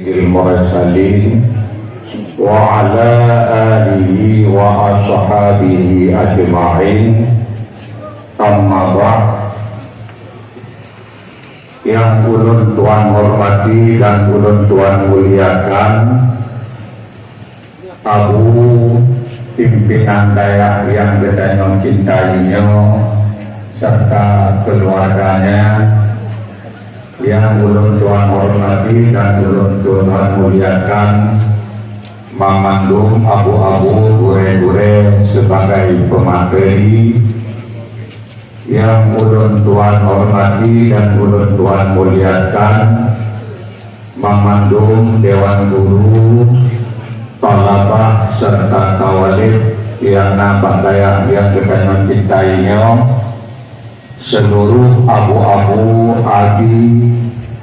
Mursalin wa ala alihi wa ashabihi ajma'in. Amma ba'd. Yang ulun Tuhan hormati dan ulun Tuhan muliakan, Abu pimpinan daerah yang kita cintainya serta keluarganya, yang ulun Tuhan hormati dan ulun Tuhan muliakan, Mamandung abu-abu gure-gure sebagai pemateri, yang ulun Tuhan hormati dan ulun Tuhan muliakan, Mamandung Dewan Guru, Talabah serta Kawalid yang nampak daya yang kita mencintainya, seluruh abu-abu, abi,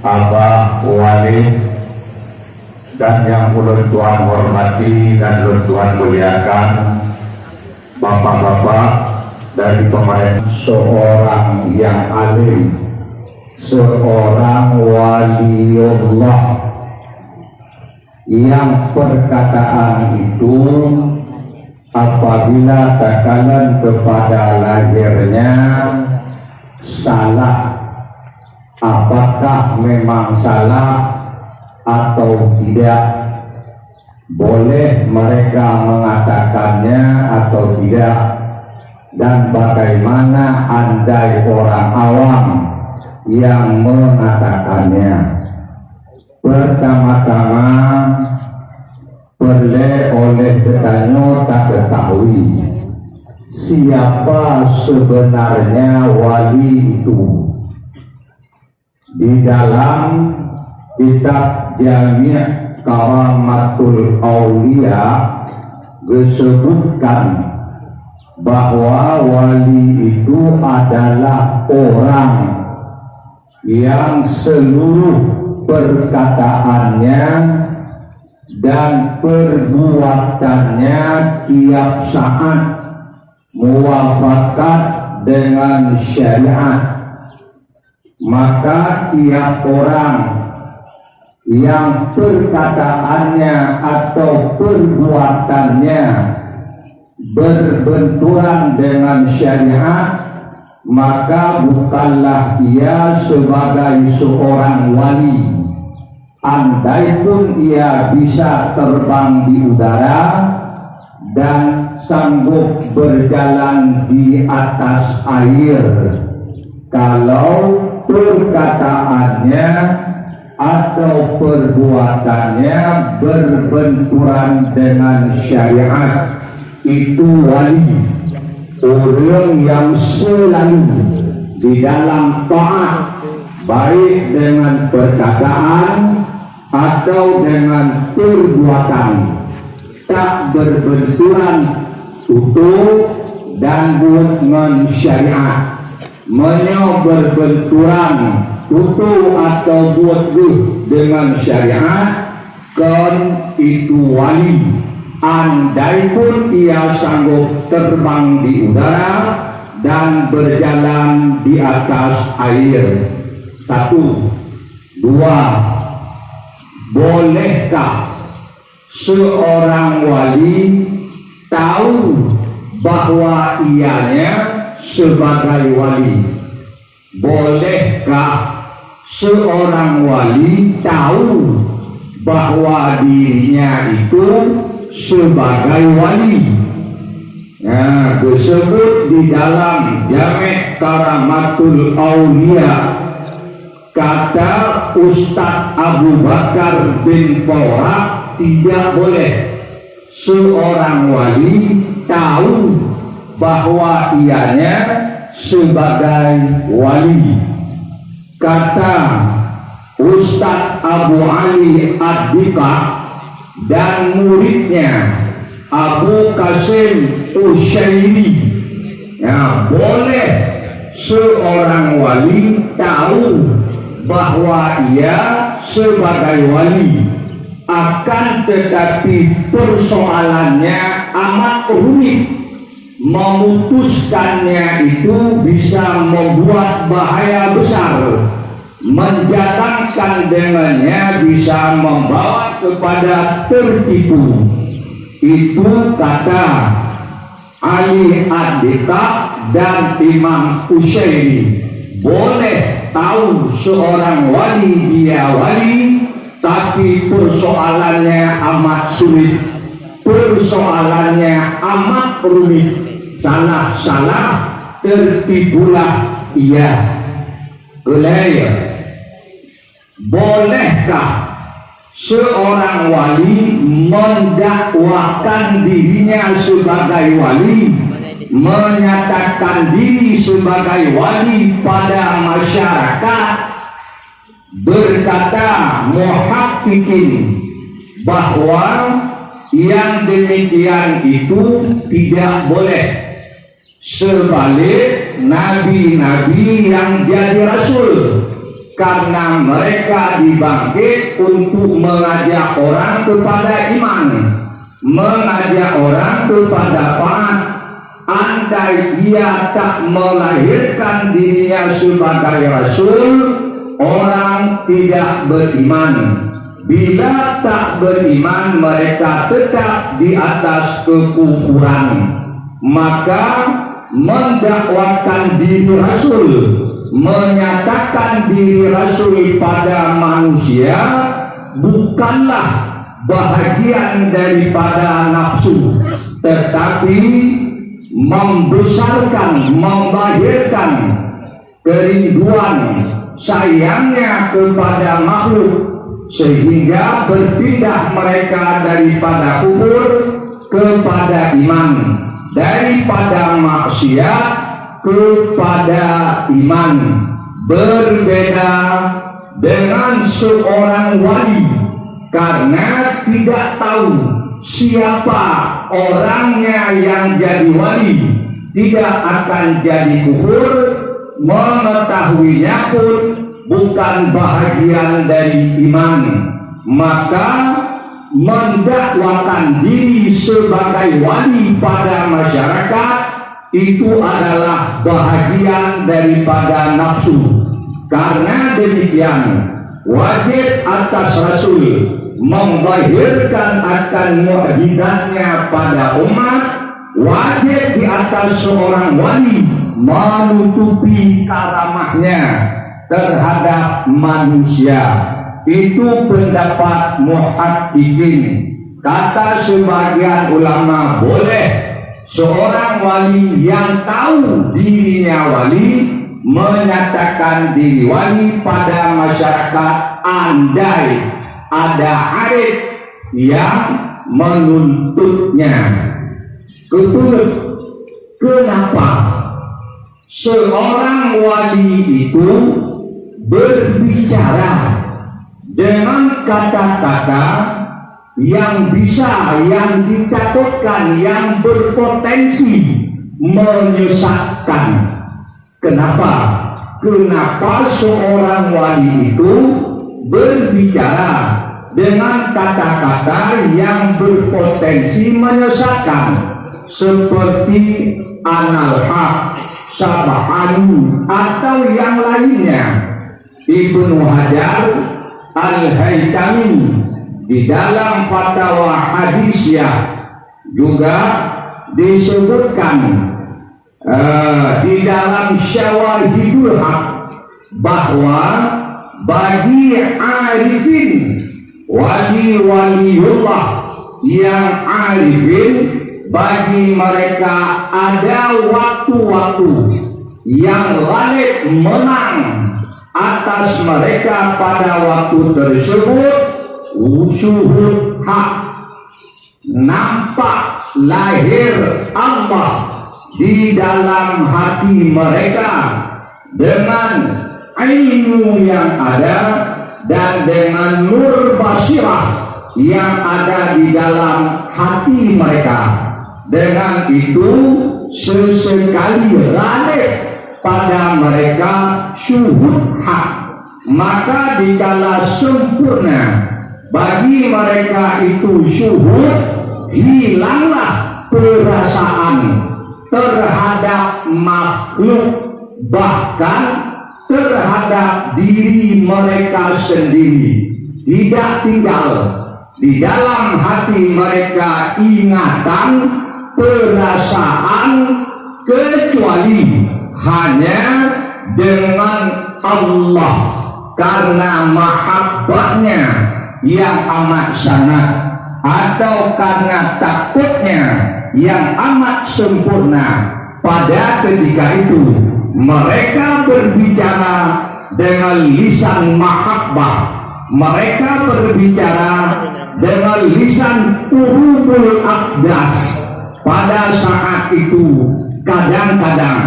abah, walid, dan yang ulun Tuhan hormati dan ulun Tuhan muliakan, bapak-bapak dari pemerintah, seorang yang alim, seorang waliullah, yang perkataan itu apabila tekanan kepada lahirnya salah, apakah memang salah atau tidak, boleh mereka mengatakannya atau tidak, dan bagaimana andai orang awam yang mengatakannya. Pertama-tama perlu oleh bertanya tak ketahui siapa sebenarnya wali itu. Di dalam kitab Jami' Karamatul Aulia disebutkan bahwa wali itu adalah orang yang seluruh perkataannya dan perbuatannya tiap saat muwafakat dengan syariat. Maka tiap orang yang perkataannya atau perbuatannya berbenturan dengan syariat, maka bukanlah ia sebagai seorang wali. Andai pun ia bisa terbang di udara dan sanggup berjalan di atas air, kalau perkataannya atau perbuatannya berbenturan dengan syariat, itu wali. Orang yang selalu di dalam taat, baik dengan perkataan atau dengan perbuatan, tak berbenturan utuh dan buat dengan syariat. Menyo berbenturan utuh atau buat dengan syariat, kan itu wali. Andai pun ia sanggup terbang di udara dan berjalan di atas air. Satu. Dua, bolehkah seorang wali tahu bahwa ianya sebagai wali? Bolehkah seorang wali tahu bahwa dirinya itu sebagai wali? Nah, disebut di dalam Jami' Karamatul Aulia, kata Ustadz Abu Bakar bin Farah, tidak boleh seorang wali tahu bahwa ianya sebagai wali. Kata Ustadz Abu Ali Ad-Dika dan muridnya Abu Qasim Usyairi, ya, boleh seorang wali tahu bahwa ia sebagai wali, akan tetapi persoalannya amat rumit. Memutuskannya itu bisa membuat bahaya besar. menjadikan dengannya bisa membawa kepada tertipu. Itu kata Ali Ad-Dita dan Imam Utsyairi. Boleh tahu seorang wali dia wali, tapi persoalannya amat sulit, persoalannya amat rumit, salah-salah tertipulah ia. Bolehkah seorang wali mendakwakan dirinya sebagai wali, menyatakan diri sebagai wali pada masyarakat? Berkata muhaqqiqin bahwa yang demikian itu tidak boleh. Sebalik nabi-nabi yang jadi rasul, karena mereka dibangkit untuk mengajak orang kepada iman, mengajak orang kepada taat. Andai ia tak melahirkan dirinya sebagai rasul, orang tidak beriman. Bila tak beriman, mereka tetap di atas kekufuran. Maka mendakwakan diri rasul, menyatakan diri rasul pada manusia bukanlah bahagian daripada nafsu, tetapi membesarkan, melahirkan kerinduan sayangnya kepada makhluk, sehingga berpindah mereka daripada kufur kepada iman, daripada maksiat kepada iman. Berbeda dengan seorang wali, karena tidak tahu siapa orangnya yang jadi wali, tidak akan jadi kufur. Mengetahuinya pun bukan bahagian dari iman, maka mendakwakan diri sebagai wali pada masyarakat itu adalah bahagian daripada nafsu. Karena demikian, wajib atas rasul membahyirkan akan mukjizatnya pada umat. Wajib di atas seorang wali menutupi karamahnya terhadap manusia. Itu pendapat muhaqqiqin. Kata sebagian ulama, boleh seorang wali yang tahu dirinya wali menyatakan diri wali pada masyarakat, andai ada arif yang menuntutnya. Kenapa seorang wali itu berbicara dengan kata-kata yang bisa, yang ditakutkan, yang berpotensi menyesatkan? Kenapa? Kenapa seorang wali itu berbicara dengan kata-kata yang berpotensi menyesatkan, seperti analhaq, sabahanu, atau yang lainnya? Ibnu Hajar Al-Haytami di dalam fatwa hadisiyah juga disebutkan di dalam syawahidul haq bahwa bagi arifin, wali-waliullah yang arifin, bagi mereka ada waktu-waktu yang ghalib menang atas mereka pada waktu tersebut. Usyuhud hak, nampak lahir Allah di dalam hati mereka dengan ilmu yang ada dan dengan nur basirah yang ada di dalam hati mereka. Dengan itu sesekali ghalib pada mereka syuhud hak, maka dikala sempurna bagi mereka itu syuhud, hilanglah perasaan terhadap makhluk, bahkan terhadap diri mereka sendiri. Tidak tinggal di dalam hati mereka ingatan, perasaan, kecuali hanya dengan Allah, karena mahabbahnya yang amat sangat, atau karena takutnya yang amat sempurna. Pada ketika itu mereka berbicara dengan lisan mahabbah, mereka berbicara dengan lisan urubul aqdas. Pada saat itu kadang-kadang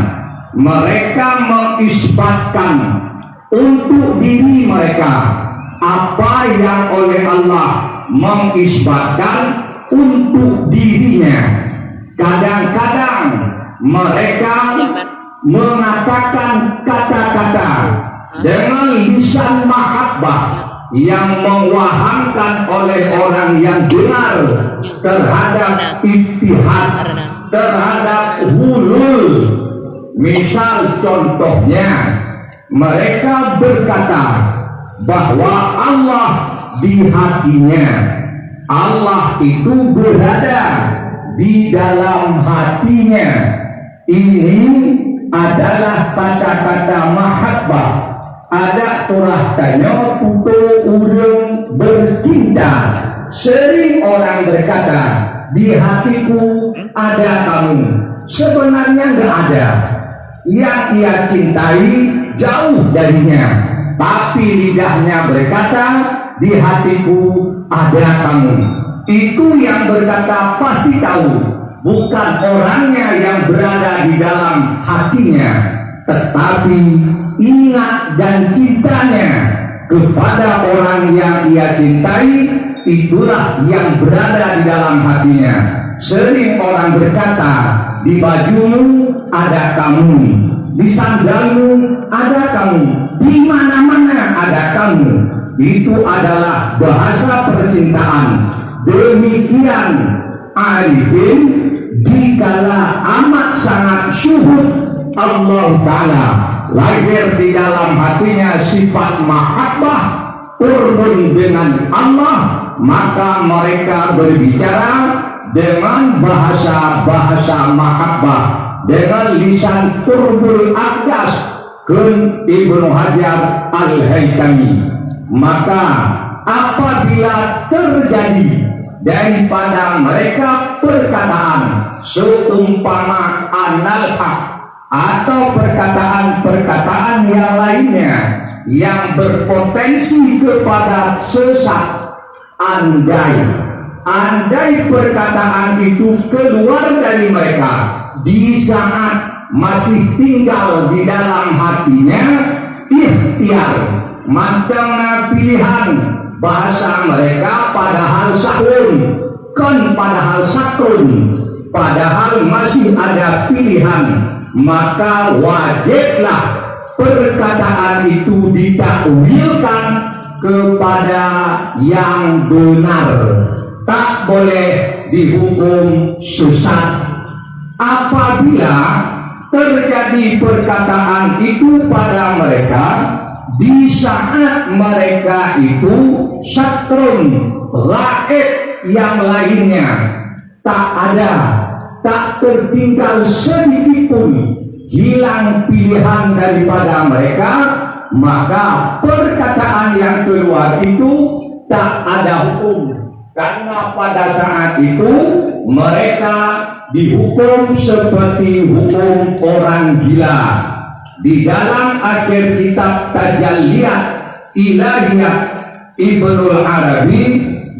mereka mengisbatkan untuk diri mereka apa yang oleh Allah mengisbatkan untuk dirinya. Kadang-kadang mereka mengatakan kata-kata dengan lisan mahabbah yang mewahamkan oleh orang yang dengar terhadap ittihad, terhadap hulul. Misal contohnya, mereka berkata bahwa Allah di hatinya, Allah itu berada di dalam hatinya. Ini adalah kata-kata mahabbah. Ada turah tanya putu urang bercinta. Sering orang berkata, di hatiku ada kamu. Sebenarnya nggak ada. Yang ia cintai jauh darinya, tapi lidahnya berkata, di hatiku ada kamu. Itu yang berkata pasti tahu, bukan orangnya yang berada di dalam hatinya, tetapi ingat dan cintanya kepada orang yang ia cintai, itulah yang berada di dalam hatinya. Sering orang berkata, di bajumu ada kamu, di sandalmu ada kamu, di mana-mana ada kamu. Itu adalah bahasa percintaan. Demikian arifin dikala amat sangat syuhud Allah Ta'ala lahir di dalam hatinya sifat mahabbah turun dengan Allah, maka mereka berbicara dengan bahasa-bahasa mahabbah, dengan lisan qurbul aqdas. Kun Ibnu Hajar Al-Haytami. Maka apabila terjadi daripada mereka perkataan seumpama analhaq atau perkataan-perkataan yang lainnya yang berpotensi kepada sesat, andai perkataan itu keluar dari mereka di saat masih tinggal di dalam hatinya, ikhtiar, mantengna pilihan bahasa mereka, padahal sahun, kan padahal sakun, padahal masih ada pilihan, maka wajiblah perkataan itu ditakwilkan kepada yang benar, tak boleh dihukum sesat. Apabila terjadi perkataan itu pada mereka di saat mereka itu satrun raib yang lainnya tak ada, tak tertinggal sedikit pun hilang pilihan daripada mereka, maka perkataan yang keluar itu tak ada hukum, karena pada saat itu mereka dihukum seperti hukum orang gila. Di dalam akhir kitab Tajalliyat Ilahiyah Ibnul Arabi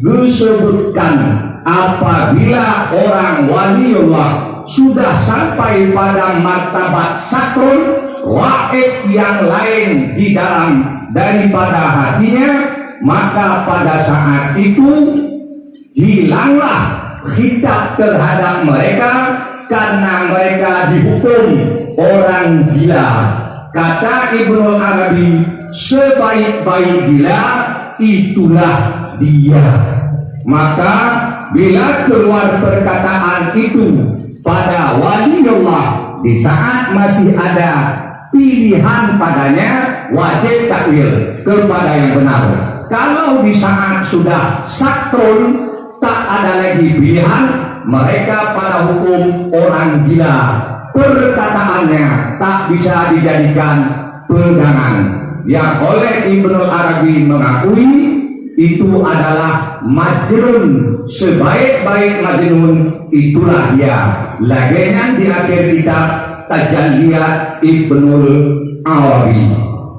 disebutkan apabila orang waliullah sudah sampai pada martabat sakrul waib yang lain di dalam daripada hatinya, maka pada saat itu hilanglah khitab terhadap mereka karena mereka dihukum orang gila. Kata Ibnu Arabi, sebaik-baik gila itulah dia. Maka bila keluar perkataan itu pada waliullah di saat masih ada pilihan padanya, wajib takwil kepada yang benar. Kalau di saat sudah sakron, tak ada lagi pilihan, mereka pada hukum orang gila. Perkataannya tak bisa dijadikan pegangan. Yang oleh Ibnu Arabi mengakui itu adalah majnun, sebaik-baik majnun itulah dia. Lagian di akhir kitab Tajalliyat Ibnul Arabi.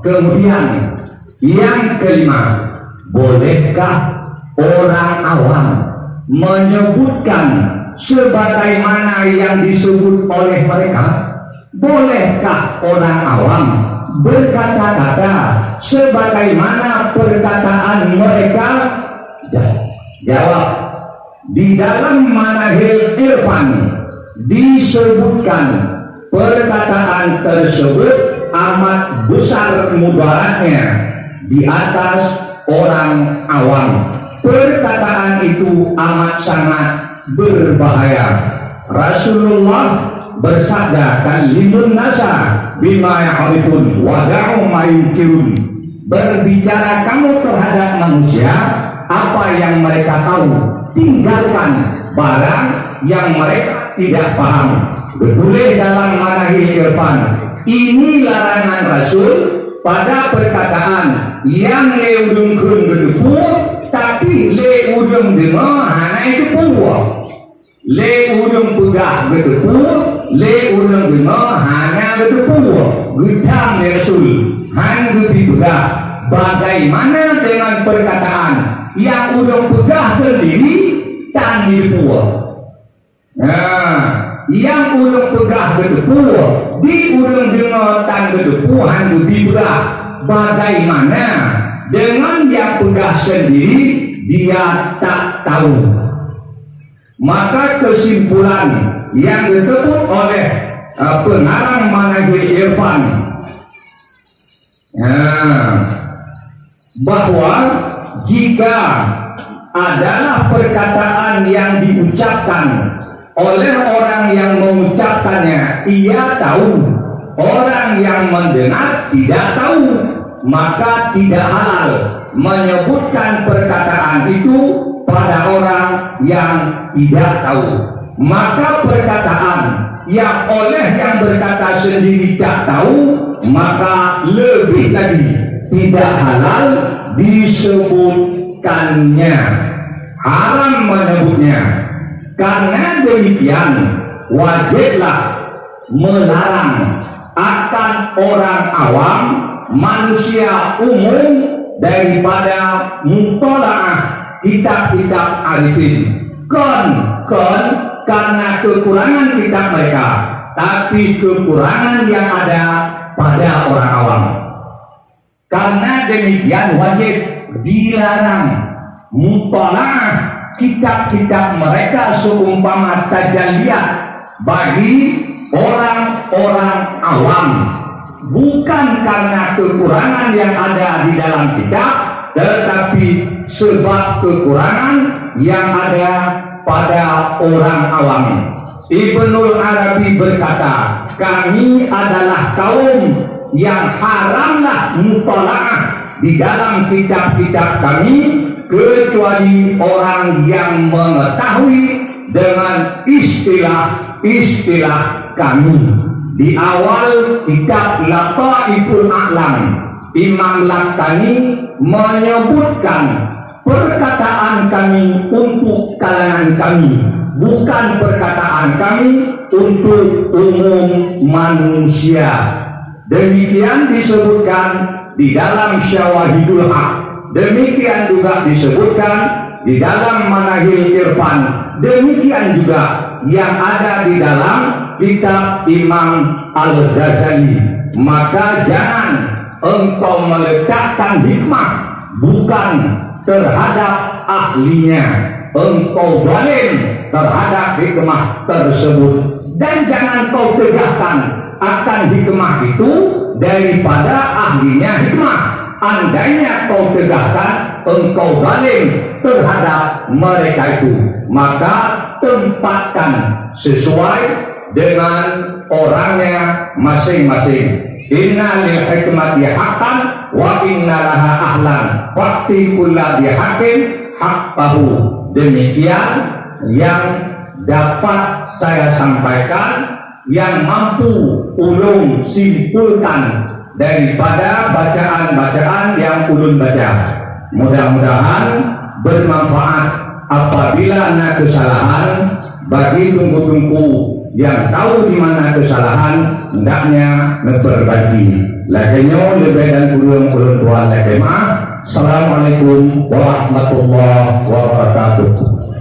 Kemudian yang kelima, bolehkah orang awam menyebutkan sebagaimana yang disebut oleh mereka? Bolehkah orang awam berkata-kata sebagaimana perkataan mereka? Jawab, di dalam Manahil Irfan disebutkan perkataan tersebut amat besar mudaratnya di atas orang awam. Perkataan itu amat sangat berbahaya. Rasulullah bersabda, kalimun nasa bima ya'rifun wa da'u ma yunkirun. Berbicara kamu terhadap manusia apa yang mereka tahu, tinggalkan barang yang mereka tidak paham. Betulis dalam Manahil Irfan, ini larangan Rasul pada perkataan yang leudungkeun gedepu tapi leudung dengar hana itu puwa. Leudung pegah gedepu, leudung dengar hana gedepu. Gedang Rasul han gepi pegah. Bagaimana dengan perkataan yang udung pegah sendiri tan dipuwa? Nah, yang udung pegah gedepu di udung dengar tan gedepu han gepi pegah. Bagaimana dengan yang pegah sendiri dia tak tahu? Maka kesimpulan yang disebut oleh pengarang Manahil Irfan bahwa jika adalah perkataan yang diucapkan oleh orang yang mengucapkannya ia tahu, orang yang mendengar tidak tahu, maka tidak halal menyebutkan perkataan itu pada orang yang tidak tahu. Maka perkataan yang oleh yang berkata sendiri tak tahu, maka lebih lagi tidak halal disebutkannya, haram menyebutnya. Karena demikian wajiblah melarang akan orang awam, manusia umum daripada mutolaah kitab-kitab arifin. Karena kekurangan kitab mereka, tapi kekurangan yang ada pada orang awam. Karena demikian wajib dilarang mutolaah kitab-kitab mereka seumpama tajalliyat bagi orang-orang awam, bukan karena kekurangan yang ada di dalam kitab, tetapi sebab kekurangan yang ada pada orang awam. Ibnul Arabi berkata, kami adalah kaum yang haramlah mutolaah di dalam kitab-kitab kami kecuali orang yang mengetahui dengan istilah-istilah kami. Di awal kitab Lataiful A'lam, Imam Laktani menyebutkan perkataan kami untuk kalangan kami, bukan perkataan kami untuk umum manusia. Demikian disebutkan di dalam Syawahidul Haq. Demikian juga disebutkan di dalam Manahil Irfan. Demikian juga yang ada di dalam kitab Imam Al-Ghazali. Maka jangan engkau meletakkan hikmah bukan terhadap ahlinya, engkau zalim terhadap hikmah tersebut, dan jangan kau tegakkan akan hikmah itu daripada ahlinya hikmah. Andainya kau tegakkan engkau zalim terhadap mereka itu, maka tempatkan sesuai dengan orangnya masing-masing. inna lil hikmati haqqan wa inna laha ahlan fakti kulla bihaqqin haqqahu. Demikian yang dapat saya sampaikan, yang mampu ulun simpulkan daripada bacaan-bacaan yang ulun baca. Mudah-mudahan bermanfaat. Apabila ada kesalahan, bagi tungku-tungku yang tahu di mana kesalahan, hendaknya memperbaiki. Lakinnya lebih dan kurang ulun tuan lagi. Assalamualaikum warahmatullahi wabarakatuh.